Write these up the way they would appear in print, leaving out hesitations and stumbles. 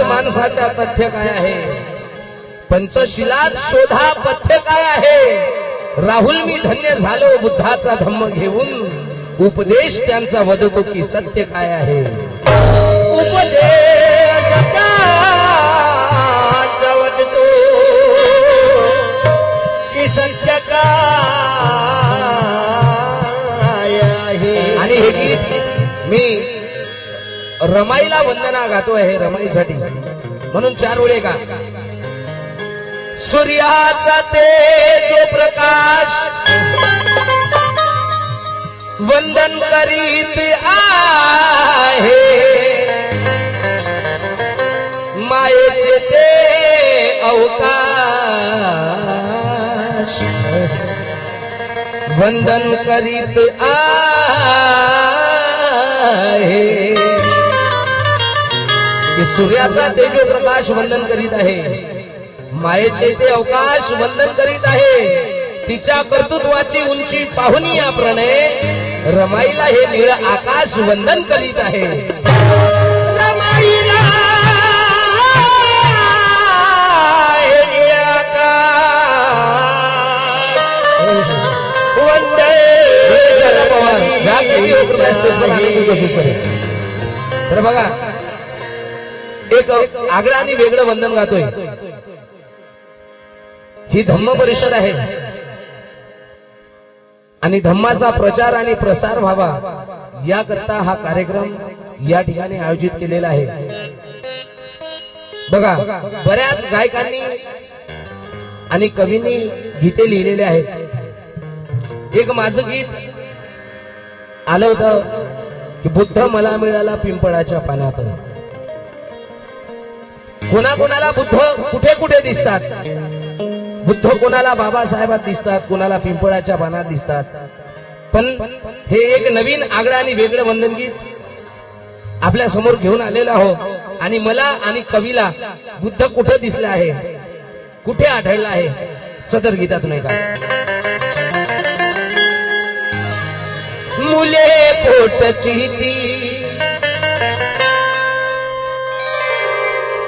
माणसाचा तथ्य काय आहे, पंचशिलात शोधा पथ्य काय आहे। राहुल मी धन्य झालो बुद्धाचा धम्म घेऊन, उपदेश त्यांचा वदतो की सत्य काय आहे। उपदेश त्यांचा वदतो की सत्य काय आहे। आणि हे गीत मी रमाईला वंदना गातो आहे, रमाईसाठी म्हणून 4 ओळी का। सूर्याचा तेज प्रकाश वंदन करीत आहे, मायेचे ते अवकाश वंदन करीत आहे। सूर्याचा तेजो प्रकाश वंदन करीत आहे, मायेचे ते अवकाश वंदन करीत आहे। तिच्या कर्तृत्वाची उंची पाहून या प्रणय रमाईला हे निळ आकाश वंदन करीत आहे। रमाईला हे निळ आकाश वंदन। तर बघा, एक आगळं आणि वेगळं वंदन गातोय। ही धम्म परिषद आहे आणि धम्माचा प्रचार आणि प्रसार व्हावा याकरता हा कार्यक्रम या ठिकाणी आयोजित केलेला आहे। बघा, बऱ्याच गायकांनी आणि कवींनी गीते लिहिलेले आहेत। एक माझं गीत आलं होतं की बुद्ध मला मिळाला पिंपळाच्या पानात। कोणाकोणाला बुद्ध कुठे कुठे दिसतात, बुद्ध कोणाला बाबासाहेबात दिसतात, कोणाला पिंपळाच्या पानात दिसतात, पण हे एक नवीन आगळं आणि वेगळं वंदन गीत आपल्या समोर घेऊन आलेलं आहोत। आणि मला आणि कवीला बुद्ध कुठे दिसला आहे, कुठे आढळला आहे, सदर गीतातून ऐका। मुले पोटची ती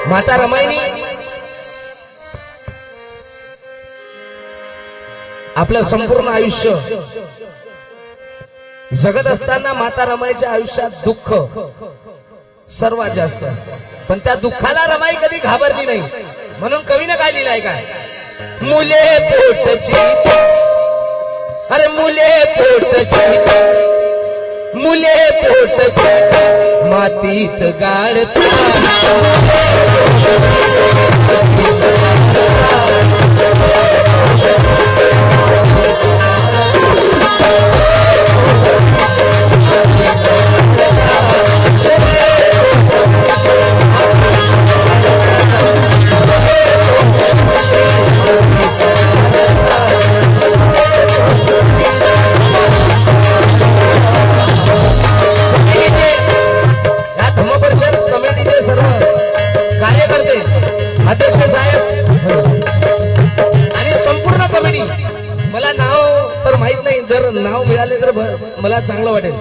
माता रमाईनी आपलं संपूर्ण आयुष्य जगत असताना माता रमाईच्या आयुष्यात दुःख सर्वात जास्त, पण त्या दुःखाला रमाई कधी घाबरली नाही। म्हणून कवीने काय लिहिलंय काय, मुले पोटची, अरे मुले पोटची, मुले पोटची मातीत गाळता, अध्यक्ष साहेब आणि संपूर्ण कमिटी, मला नाव तर माहित नाही, जर नाव मिळाले तर मला चांगलं वाटेल।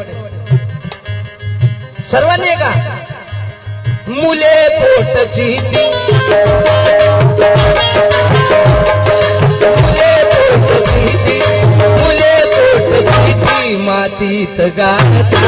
सर्वांनी का मुले पोटची, मुले पोटची, मुले पोटची मातीत गाता,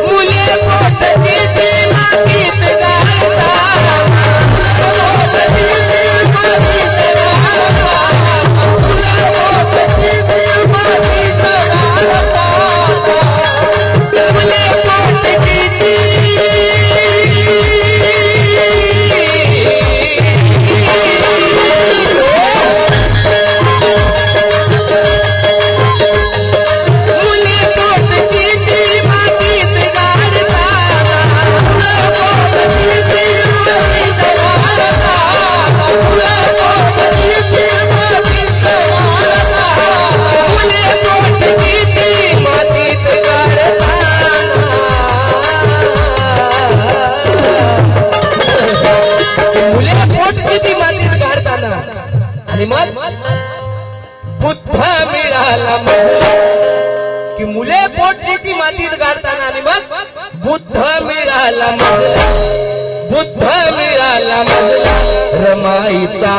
मुले पोटची पोटची ती मातीत गाडताना आणि मग बुद्ध मिळाला मजला की मुले पोटची ती मातीत गाडताना आणि मग बुद्ध मिळाला मजला बुद्ध मिळाला मजला रमाईचा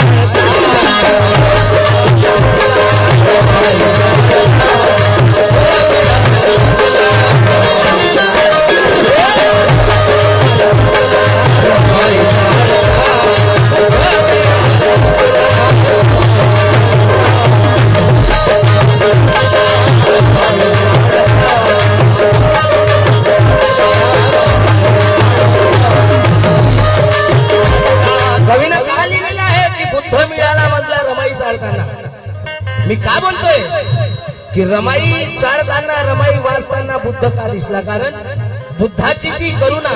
कवीनं का लिहिलेलं आहे की बुद्ध मिळाला मजला रमाई चालताना. मी का बोलतोय की रमाई चालताना रमाई वाचताना बुद्ध का दिसला, कारण बुद्धाची ती करुणा,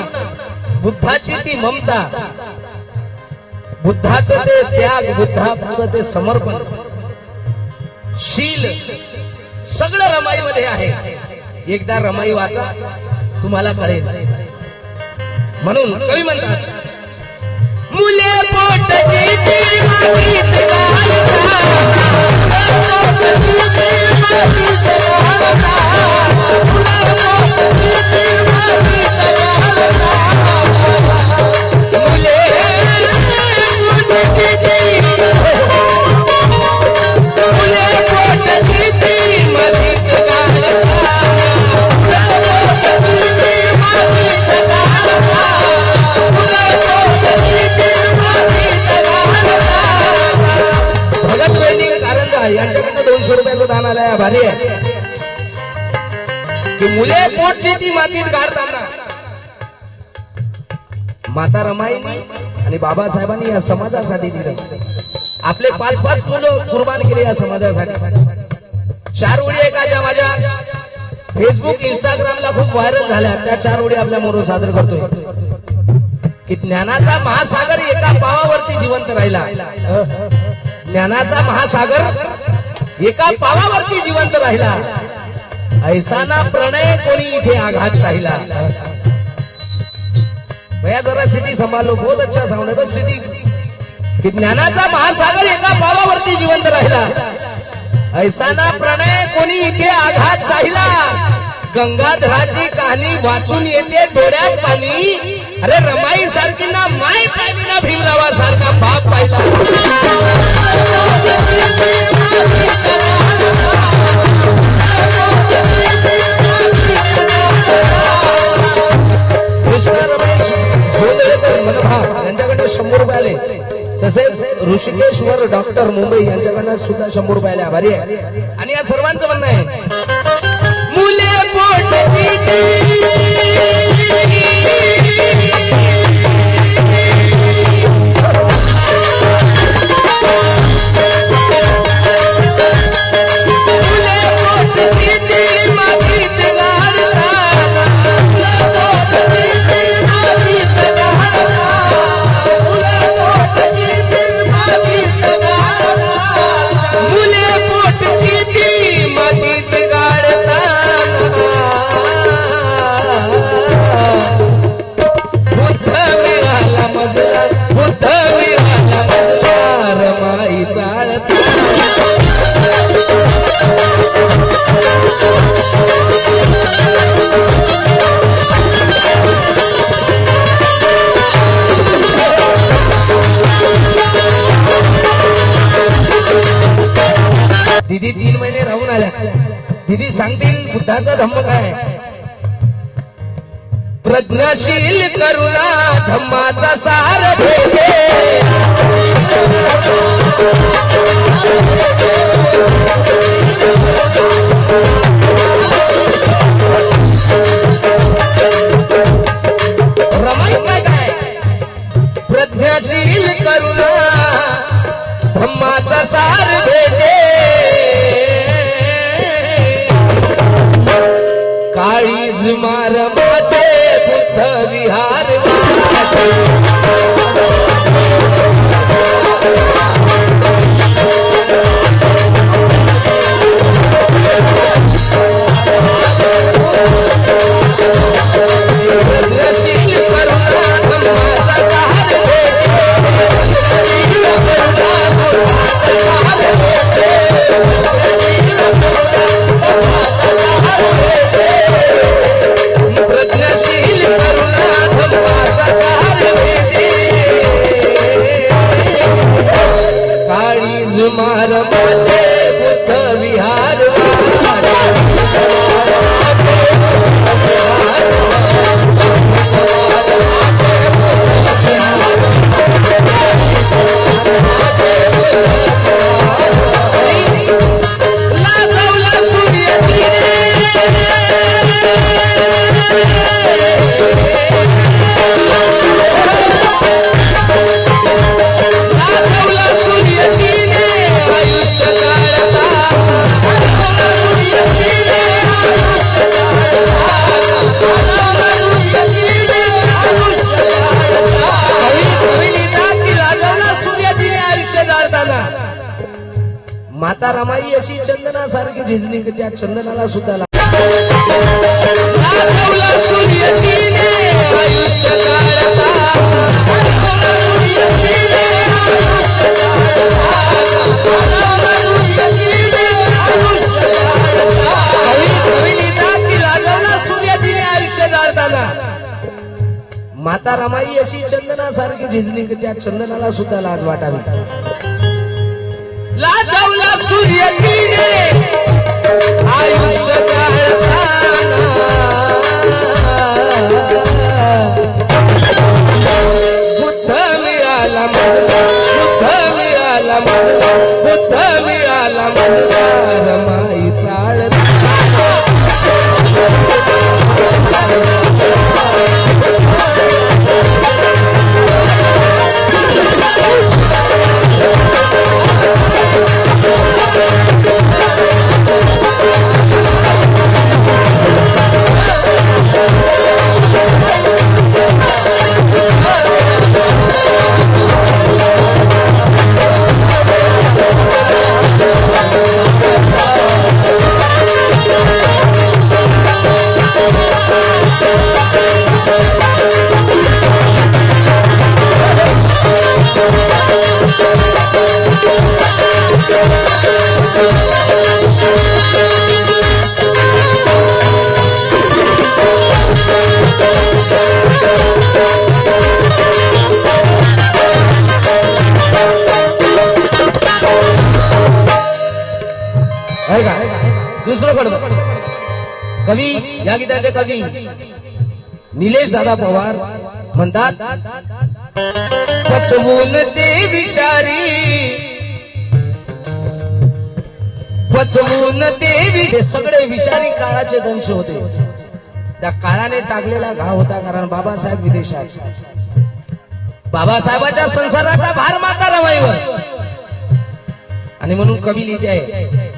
बुद्धाची ती ममता, बुद्धाचं ते त्याग, बुद्धाचं ते समर्पण, शील सगळं रमाईमध्ये आहे. एकदा रमाई वाचा तुम्हाला कळेल. म्हणून कवी म्हणतात मुले पोटची ती मातीत गाडता, यांच्याकडनं 200 रुपयाचं दान आलंय. आभारी आहे की मुले पोटची ती मातीत गाडताना माता रमाईने आणि बाबासाहेबांनी या समाजासाठी दिलं. आपले 5-5 मुलं कुर्बान केले या समाजासाठी. 4 ओळी आहे का ज्या माझ्या फेसबुक इंस्टाग्रामला खूप व्हायरल झाल्या, त्या 4 ओळी आपल्या मोर सादर करतोय की ज्ञानाचा महासागर एका पावावरती जिवंत राहिला. ज्ञानाचा महासागर एका पावावरती जिवंत राहिला. ऐसा ना प्रणय कोणी इथे आघात साहिला. भैया जरा सिटी संभालो, बहुत अच्छा साउंड है बस सिटी. कि ज्ञानाचा महासागर एका पावावरती जिवंत राहिला. ऐसा ना प्रणय कोणी इथे आघात साहिला. गंगाधराची कहाणी वाचून येते डोळ्यात पाणी. अरे रमाई सारखी ना माय पाहिली ना भीमरावा सारखा बाप पाहिला. कृष्ण रमेश सोंदळेकर मनभाव यांच्याकडनं 100 रुपये आले. तसेच ऋषिकेश्वर डॉक्टर मुंबई यांच्याकडनं सुद्धा 100 रुपये आले. आभारी आहे. आणि या सर्वांचं म्हणणं आहे मुले पोटची दीदी 3 महिने राहून आल्या. दीदी सांगतील बुद्धाचा धम्म काय. प्रज्ञाशील करुणा धम्माचा सार भेटे. रमाई काय प्रज्ञाशील करुणा धम्माचा सार भेटे. काळीज मारमाचे बुद्ध विहार प्रज्ञाशील करुणा धम्माचा सार भेटे. माता रमाई अशी चंदनासारखी झिजली की त्या चंदनाला सुद्धा माता रमाई अशी चंदनासारखी झिजली की त्या चंदनाला सुद्धा लाज वाटावी. लाजवला सूर्य तिने आयुष्य बुद्ध मिळाला बुद्ध मिळाला रमाई चाळ दुसरं कवी या गीताचे कवी निलेश दादा पवार म्हणतात, पचवून ते सगळे विषारी काळाचे दंश होते. त्या काळाने टाकलेला घाव होता, कारण बाबासाहेब विदेशात. बाबासाहेबाच्या संसाराचा भार माता रमाईवर. आणि म्हणून कवी लिहिते आहे,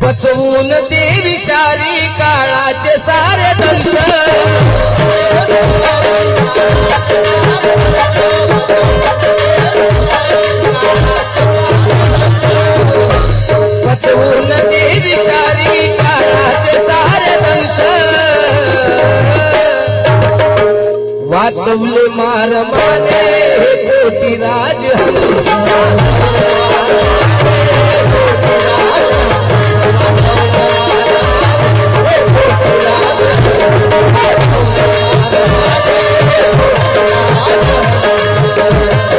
पचवून ते विषारी काळाचे सारे दंश, पचवून ते विषारी काळाचे सारे दंश, वाचवले मारमाने कोटी राजहंस.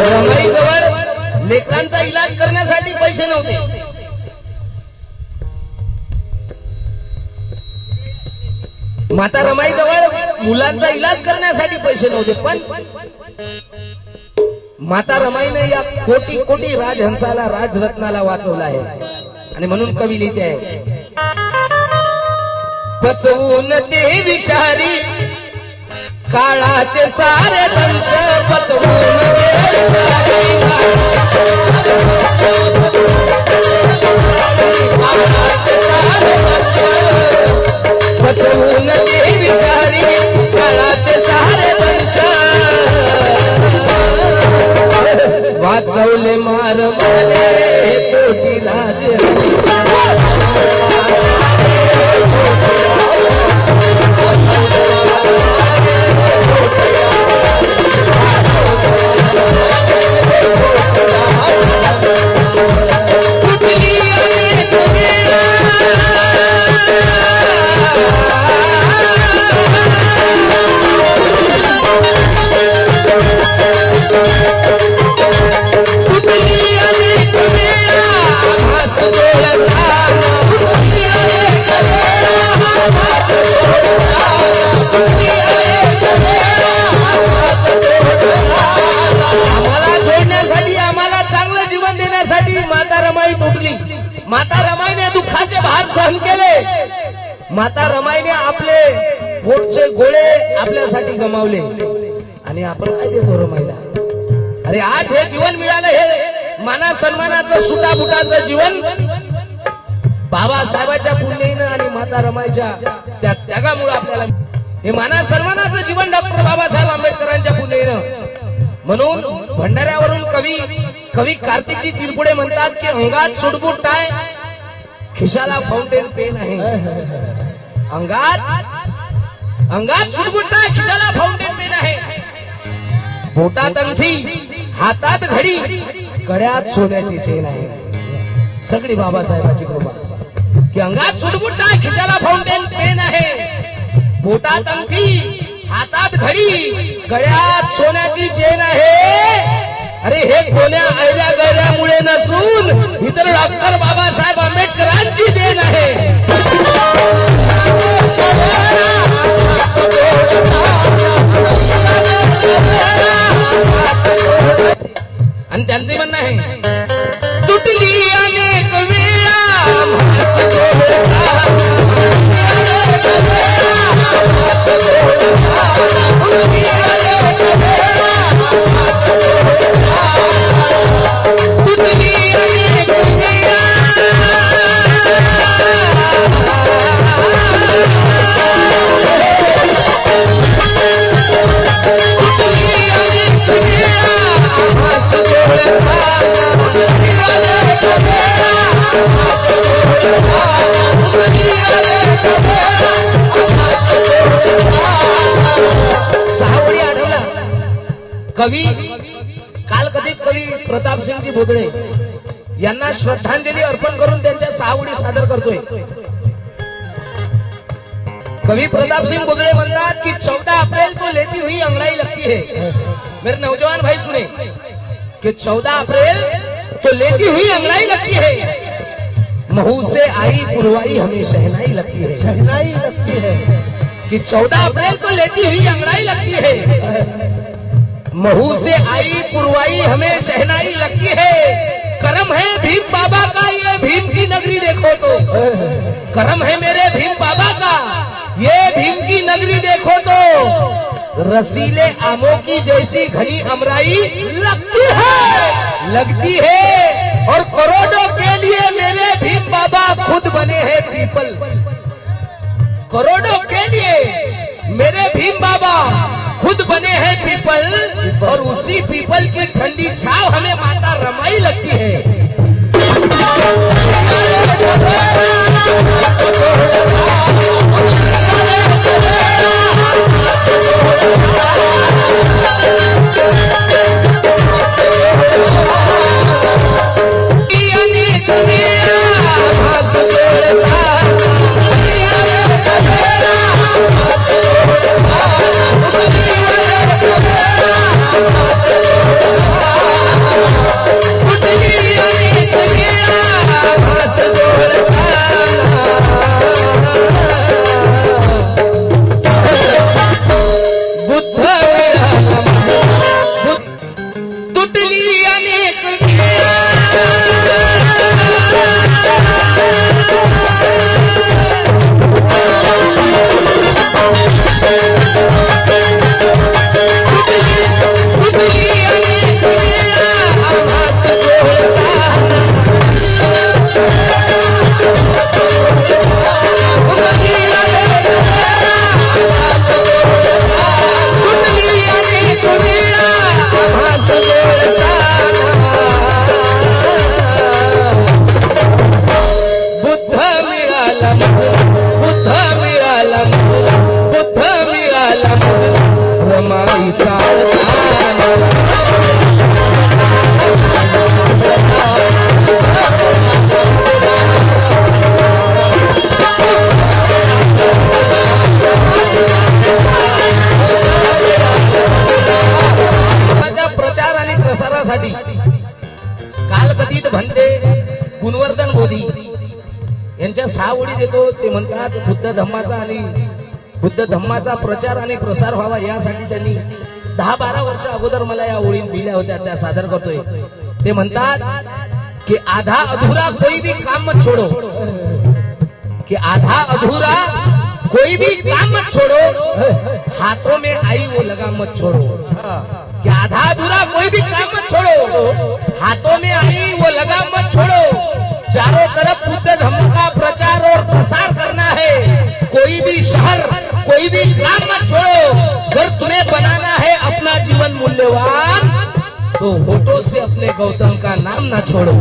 रमाईजवळ लेकरांचा इलाज करण्यासाठी पैसे नव्हते. माता रमाईजवळ मुलांचा इलाज करण्यासाठी पैसे नव्हते. पण माता रमाईने या कोटी कोटी राजहंसाला, राजरत्नाला वाचवला आहे. आणि म्हणून कवी लिहिते आहे, पचवून ते विषारी काळाचे सारे दंश, पचवून ते विषारी पचवून ते विषारी काळाचे सारे दंश, वाचवले मारमाने कोटी राजहंस. माता रमाईने दुःखाचे भार सहन केले. माता रमाईने आपले पोटचे गोळे आपल्यासाठी गमावले. आणि आपण काय देतो रमाईला? अरे आज हे जीवन मिळालं, हे माना सन्मानाचं सुटाबुटाचं जीवन बाबासाहेबाच्या पुण्याईनं आणि माता रमाईच्या त्या त्यागामुळे आपल्याला हे माना सन्मानाचं जीवन डॉक्टर बाबासाहेब आंबेडकरांच्या पुण्याईनं म्हणून भंडाऱ्यावरून कवी कार्तिकजी तिरपुडे म्हणतात की अंगात सुटबुट टाय, खिशाला फाउंटेन पेन आहे. अंगात सुटबुट टाय, खिशाला फाउंटेन पेन आहे. बोटात अंगठी, हातात घडी, गळ्यात सोन्याची चेन आहे. सगळी बाबासाहेबांची कृपा की अंगात सुटबुट टाय, खिशाला फाउंटेन पेन आहे. बोटात अंगठी, हातात घडी, गळ्यात सोन्याची चेन आहे. अरे हे कोण्या ऐल्या गैऱ्यामुळे नसून इतर डॉक्टर बाबासाहेब आंबेडकरांची देण आहे. आणि त्यांचे म्हणणं आहे तुटली अनेक वेळा भास कवी कालकथित कवी प्रतापसिंगजी बोधळे यांना श्रद्धांजली अर्पण करून त्यांच्या 6 ओळी सादर करतोय. कवी प्रतापसिंग बोधळे म्हणतात की 14 अप्रैल को लेती हुई अंगड़ाई लगती है. मेरे नौजवान भाई सुने कि 14 अप्रैल तो लेती हुई अंगड़ाई लगती है. महू से आई पुरवाई हमें शहनाई लगती है. शहनाई लगती है कि 14 अप्रैल को लेती हुई अंगड़ाई लगती है. महू से आई पुरवाई हमें शहनाई लगती है. करम है भीम बाबा का ये भीम की नगरी देखो तो. करम है मेरे भीम बाबा का ये भीम की नगरी देखो तो. रसीले आमों की जैसी घनी अमराई लगती है और करोड़ों के लिए मेरे भीम बाबा खुद बने हैं पीपल. करोड़ों के लिए मेरे भीम बाबा खुद बने हैं पीपल और उसी पीपल की ठंडी छाव हमें माता रमाई लगती है. कालकथित भंते गुणवर्धन बोधी यांच्या 6 ओळी देतो. ते म्हणतात बुद्ध धम्माचा प्रचार आणि प्रसार व्हावा यासाठी त्यांनी 10-12 वर्ष अगोदर मला या ओळी दिल्या होत्या, त्या सादर करतोय. ते म्हणतात कि आधा अधूरा कोई भी काम मत छोड़ो, कि आधा अधूरा कोई भी काम मत छोड़ो, हाथों में आई वो लगाम मत छोड़ो. कि आधा अधूरा कोई भी काम मत छोड़ो, हाथों में आई वो लगाम मत छोड़ो. चारों तरफ बुद्ध धम्म का प्रचार और प्रसार करना है. कोई भी शहर, कोई भी काम मत छोड़ो. अगर तुम्हें बनाना है अपना जीवन मूल्यवान, तो होठों से अपने गौतम का नाम ना छोड़ो।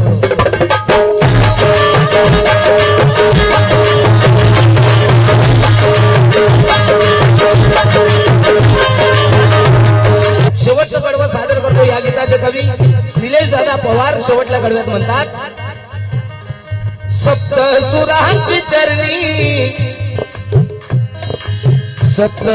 शेवटचं कडवं सादर करतो या गीताचे कवी निलेश दादा पवार. शेवटल्या कडव्यात म्हणतात, सप्त सुरांची चरणी सप्त